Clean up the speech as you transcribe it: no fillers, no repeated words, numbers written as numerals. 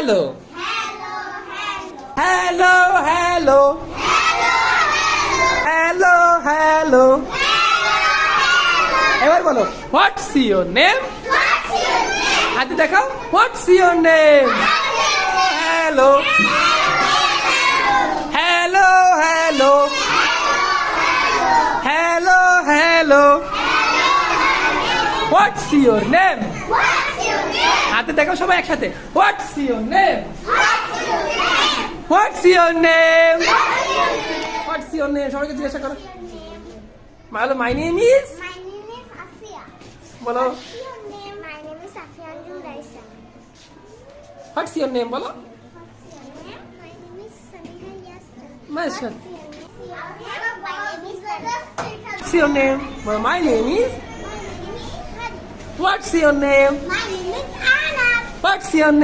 hello. Hello, hello. Hello, hello. এবার বলো, what's your name? হাতে দেখাও, what's your name? Hello. Hello, hello. Hello, hello. What's your name? হাতে দেখাও সবাই একসাথে, what's your name? What's your name? What's your name? সবাইকে জিজ্ঞাসা করো। বলো, my name is? My name is Afia. বলো, What's your name? My name is Afia Anjum Raisa. what's your name? বলো। What's your name? My name is Samiha Yasmin. মাশাআল্লাহ। My name is What's your name? বলো, my name is? Hadi. What's your name? My name is Anna. What's your name?